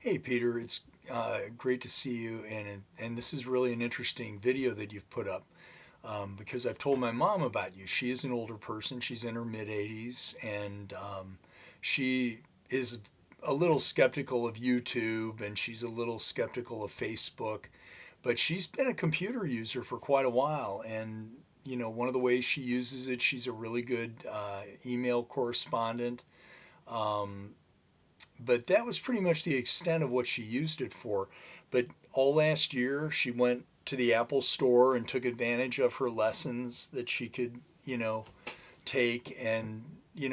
Hey, Peter, it's great to see you, and this is really an interesting video that you've put up because I've told my mom about you. She is an older person; she's in her mid 80s, and she is a little skeptical of YouTube, and she's a little skeptical of Facebook, but she's been a computer user for quite a while, and one of the ways she uses it, she's a really good email correspondent. Um, but that was pretty much the extent of what she used it for. But all last year, she went to the Apple store and took advantage of her lessons that she could, take. And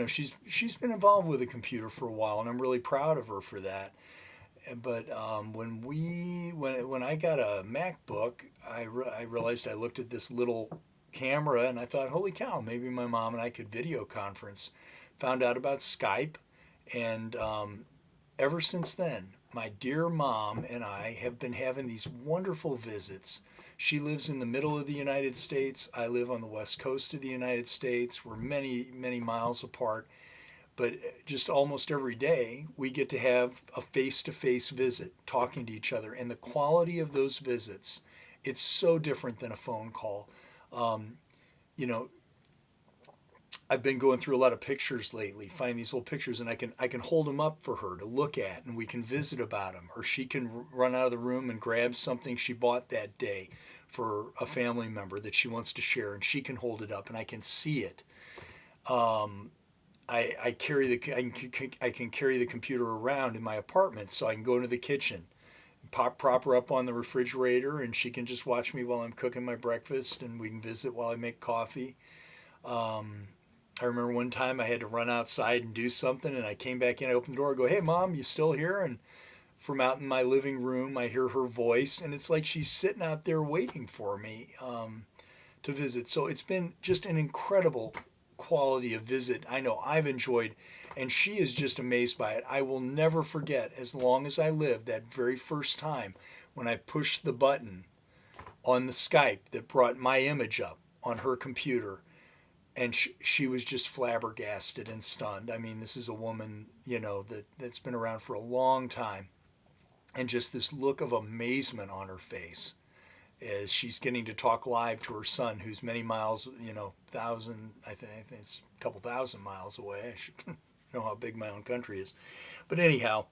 she's been involved with a computer for a while, and I'm really proud of her for that. But when I got a MacBook, I realized I looked at this little camera and I thought, holy cow, maybe my mom and I could video conference. Found out about Skype, and ever since then, my dear mom and I have been having these wonderful visits. She lives in the middle of the United States. I live on the west coast of the United States. We're many, many miles apart. But just almost every day, we get to have a face to face visit, talking to each other. And the quality of those visits, it's so different than a phone call. Um, you know, I've been going through a lot of pictures lately, finding these old pictures, and I can hold them up for her to look at, and we can visit about them. Or she can run out of the room and grab something she bought that day for a family member that she wants to share, and she can hold it up, and I can see it. Um, I can carry the computer around in my apartment, so I can go into the kitchen, prop her up on the refrigerator, and she can just watch me while I'm cooking my breakfast, and we can visit while I make coffee. Um, I remember one time I had to run outside and do something, and I came back in, I opened the door, I go, "Hey, Mom, you still here?" And from out in my living room, I hear her voice, and it's like she's sitting out there waiting for me to visit. So it's been just an incredible quality of visit. I know I've enjoyed, and she is just amazed by it. I will never forget, as long as I live, that very first time when I pushed the button on the Skype that brought my image up on her computer, and she was just flabbergasted and stunned. I mean, this is a woman, that's been around for a long time, and just this look of amazement on her face as she's getting to talk live to her son, who's many miles, thousand, I think it's a couple thousand miles away. I should know how big my own country is. But anyhow,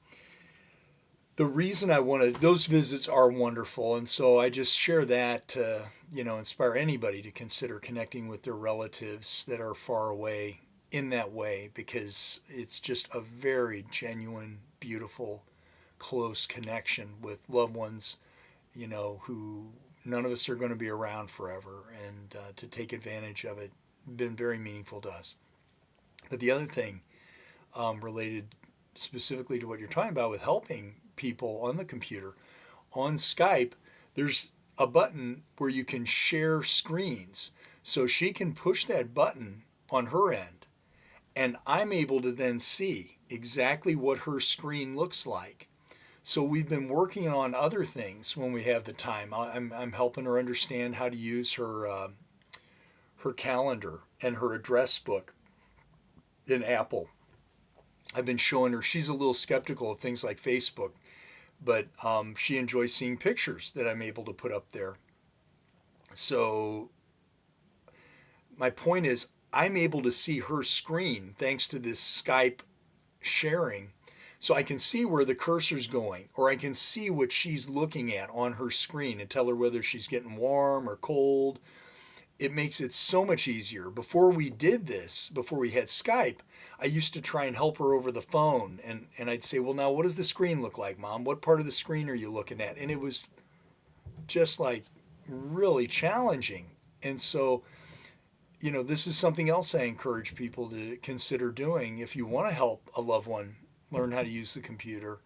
the reason I wanted those visits are wonderful, and so I just share that to inspire anybody to consider connecting with their relatives that are far away in that way, because it's just a very genuine, beautiful, close connection with loved ones, who none of us are going to be around forever, and to take advantage of it been very meaningful to us. But the other thing related specifically to what you're talking about with helping people on the computer, on Skype, there's a button where you can share screens. So she can push that button on her end, and I'm able to then see exactly what her screen looks like. So we've been working on other things when we have the time. I'm helping her understand how to use her calendar and her address book in Apple. I've been showing her, she's a little skeptical of things like Facebook, but she enjoys seeing pictures that I'm able to put up there. So my point is, I'm able to see her screen thanks to this Skype sharing. So I can see where the cursor's going, or I can see what she's looking at on her screen and tell her whether she's getting warm or cold. It makes it so much easier. Before we did this, before we had Skype, I used to try and help her over the phone, and I'd say, "Well, now what does the screen look like, Mom? What part of the screen are you looking at?" And it was just like really challenging. And so, this is something else I encourage people to consider doing if you want to help a loved one learn how to use the computer.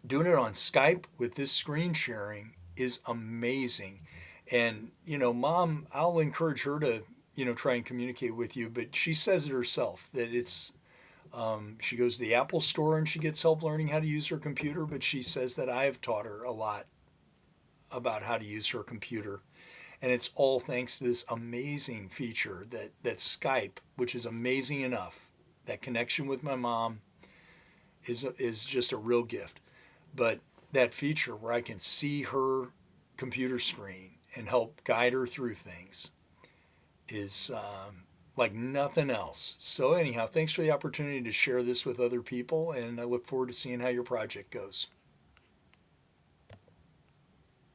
Doing it on Skype with this screen sharing is amazing. And, Mom, I'll encourage her to, try and communicate with you, but she says it herself that she goes to the Apple store and she gets help learning how to use her computer, but she says that I have taught her a lot about how to use her computer. And it's all thanks to this amazing feature that Skype, which is amazing enough, that connection with my mom is just a real gift. But that feature where I can see her computer screen and help guide her through things is like nothing else. So anyhow, thanks for the opportunity to share this with other people, and I look forward to seeing how your project goes.